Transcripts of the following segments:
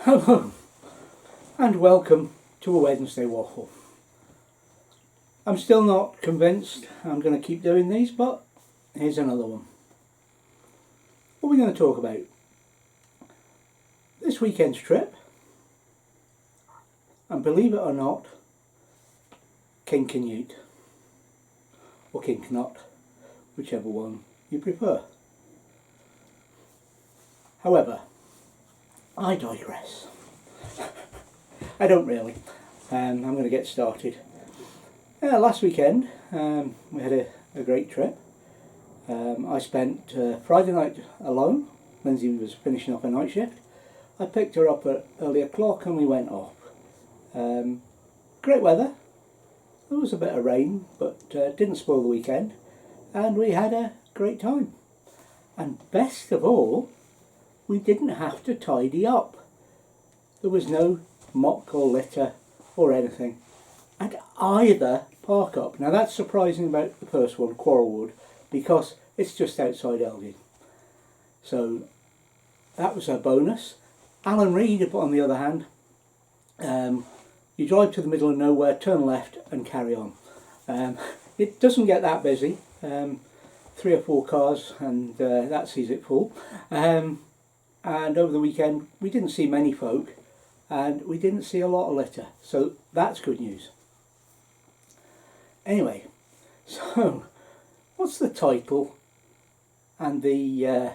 Hello and welcome to a Wednesday waffle. I'm still not convinced I'm going to keep doing these, but here's another one. What are we going to talk about? This weekend's trip, and believe it or not, King Canute, or King Canute, whichever one you prefer. However, I digress. I don't really. I'm going to get started. Last weekend we had a great trip. I spent Friday night alone. Lindsay was finishing up a night shift. I picked her up at early o'clock and we went off. Great weather. There was a bit of rain, but didn't spoil the weekend. And we had a great time. And best of all, we didn't have to tidy up. There was no muck or litter or anything at either park up. Now that's surprising about the first one, Quarrelwood, because it's just outside Elgin. So that was a bonus. Alan Reid, on the other hand, you drive to the middle of nowhere, turn left and carry on. It doesn't get that busy, 3 or 4 cars and that sees it full. And over the weekend we didn't see many folk and we didn't see a lot of litter, so that's good news. Anyway, so what's the title and the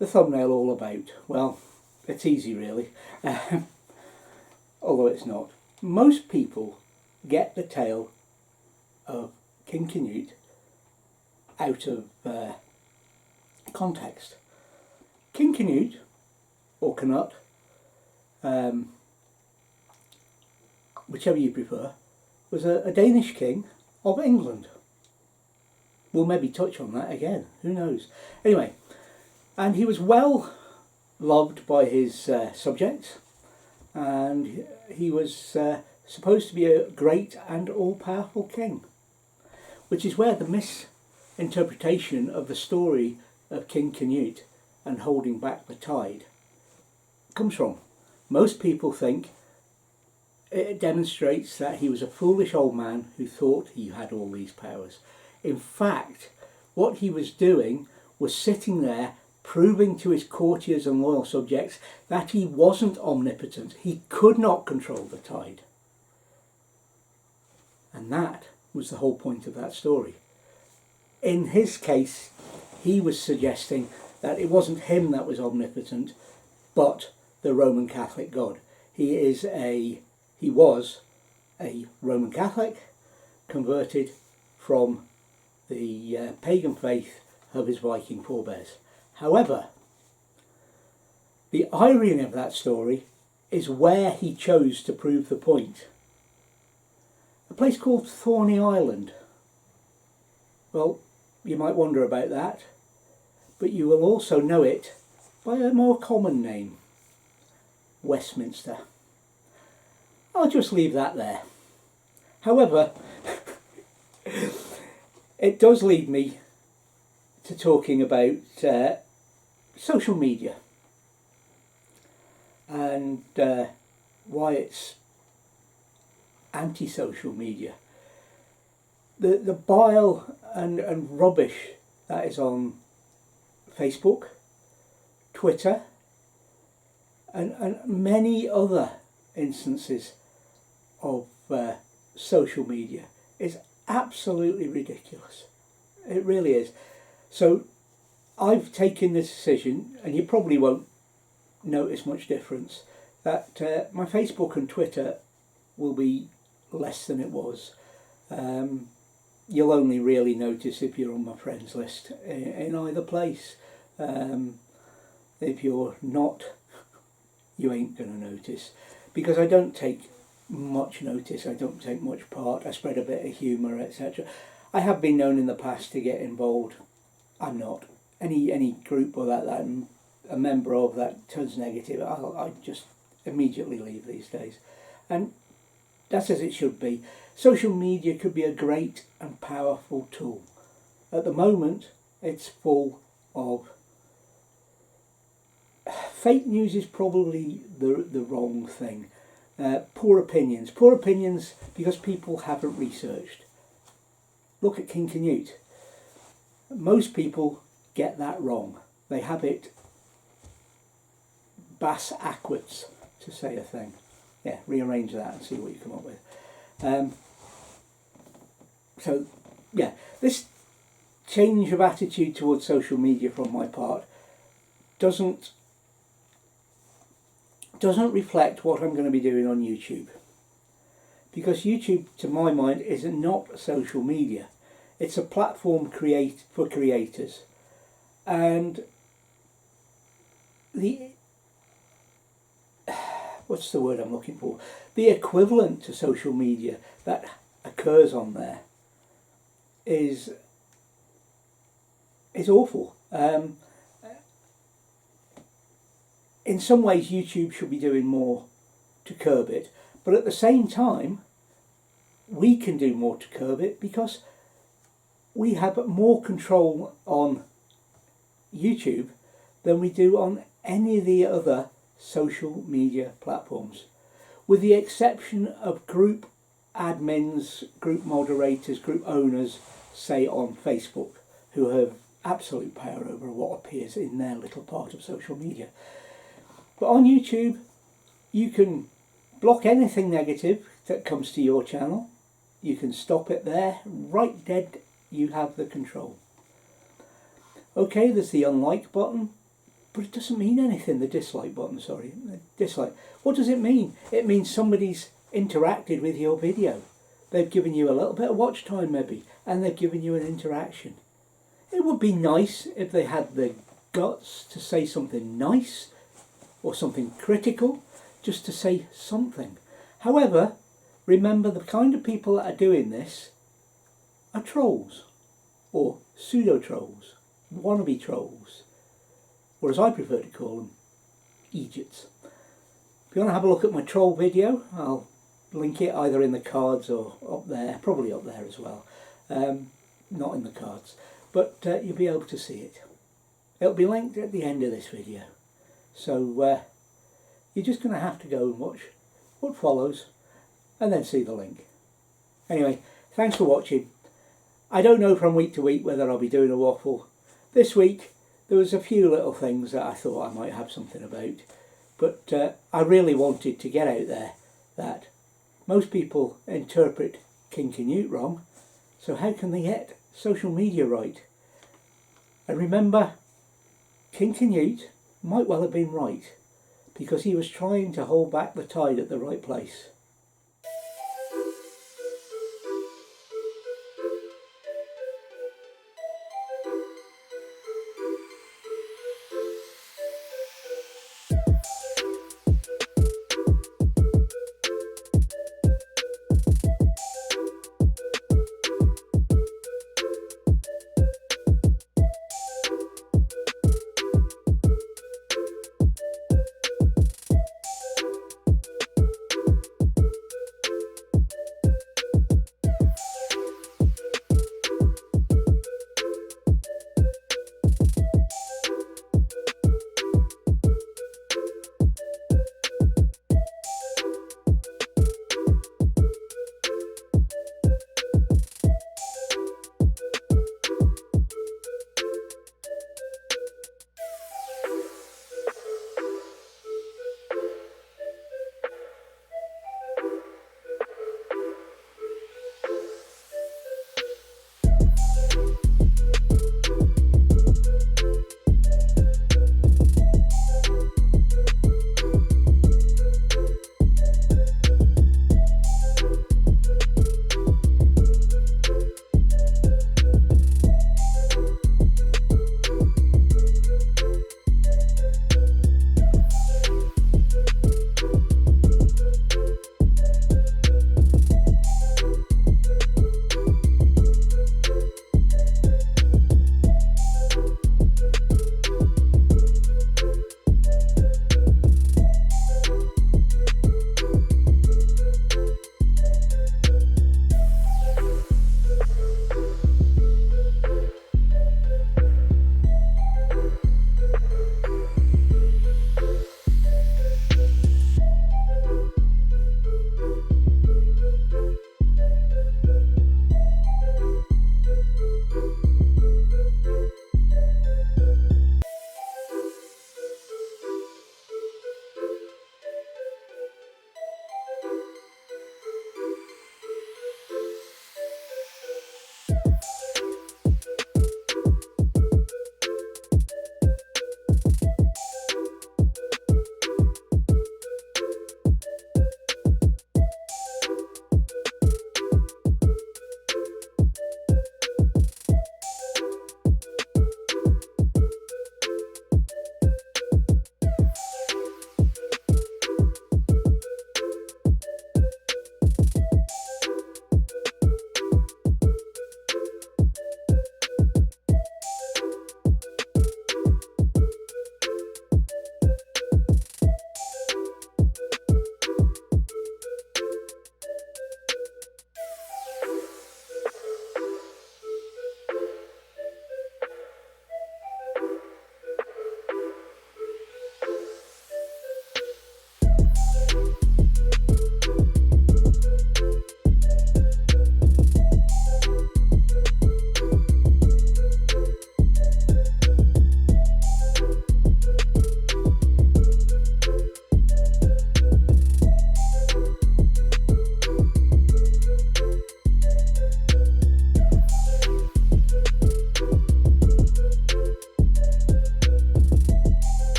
thumbnail all about? Well, it's easy really, although it's not. Most people get the tale of King Canute out of context. King Canute, or Canute, whichever you prefer, was a Danish king of England. We'll maybe touch on that again, who knows. Anyway, and he was well loved by his subjects, and he was supposed to be a great and all-powerful king, which is where the misinterpretation of the story of King Canute and holding back the tide comes from. Most people think it demonstrates that he was a foolish old man who thought he had all these powers. In fact, what he was doing was sitting there proving to his courtiers and loyal subjects that he wasn't omnipotent. He could not control the tide. And that was the whole point of that story. In his case, he was suggesting that it wasn't him that was omnipotent, but the Roman Catholic God. He was a Roman Catholic, converted from the pagan faith of his Viking forebears. However, the irony of that story is where he chose to prove the point. A place called Thorney Island. Well, you might wonder about that, but you will also know it by a more common name, Westminster. I'll just leave that there. However, it does lead me to talking about social media and why it's anti-social media. The bile and rubbish that is on Facebook, Twitter, and many other instances of social media is absolutely ridiculous. It really is. So I've taken this decision, and you probably won't notice much difference, that my Facebook and Twitter will be less than it was. You'll only really notice if you're on my friends list in either place. If you're not, you ain't going to notice, because I don't take much notice, I don't take much part, I spread a bit of humour, etc. I have been known in the past to get involved. I'm not. Any group or that I'm a member of that turns negative, I just immediately leave these days. And that's as it should be. Social media could be a great and powerful tool. At the moment, it's full of fake news is probably the wrong thing. Poor opinions because people haven't researched. Look at King Canute. Most people get that wrong. They have it bass-ackwards, to say a thing. Yeah, rearrange that and see what you come up with. So, yeah, this change of attitude towards social media from my part doesn't reflect what I'm going to be doing on YouTube. Because YouTube, to my mind, is not social media. It's a platform for creators. And what's the word I'm looking for? The equivalent to social media that occurs on there is awful. In some ways, YouTube should be doing more to curb it, but at the same time, we can do more to curb it because we have more control on YouTube than we do on any of the other social media platforms, with the exception of group admins, group moderators, group owners, say on Facebook, who have absolute power over what appears in their little part of social media. But on YouTube, you can block anything negative that comes to your channel. You can stop it there, right dead, you have the control. Okay, there's the unlike button, but it doesn't mean anything, the dislike button, sorry. Dislike. What does it mean? It means somebody's interacted with your video. They've given you a little bit of watch time maybe, and they've given you an interaction. It would be nice if they had the guts to say something nice or something critical, just to say something. However, remember the kind of people that are doing this are trolls, or pseudo-trolls, wannabe trolls, or as I prefer to call them, idiots. If you want to have a look at my troll video, I'll link it either in the cards or up there, probably up there as well, not in the cards, but you'll be able to see it. It'll be linked at the end of this video, so you're just going to have to go and watch what follows and then see the link. Anyway, thanks for watching. I don't know from week to week whether I'll be doing a waffle. This week there was a few little things that I thought I might have something about, but I really wanted to get out there that most people interpret King Canute wrong, so how can they get social media right? And remember, King Canute might well have been right, because he was trying to hold back the tide at the right place.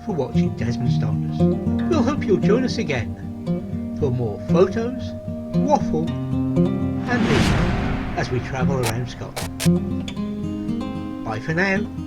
for watching Desmond's Donders. We'll hope you'll join us again for more photos, waffle and me as we travel around Scotland. Bye for now.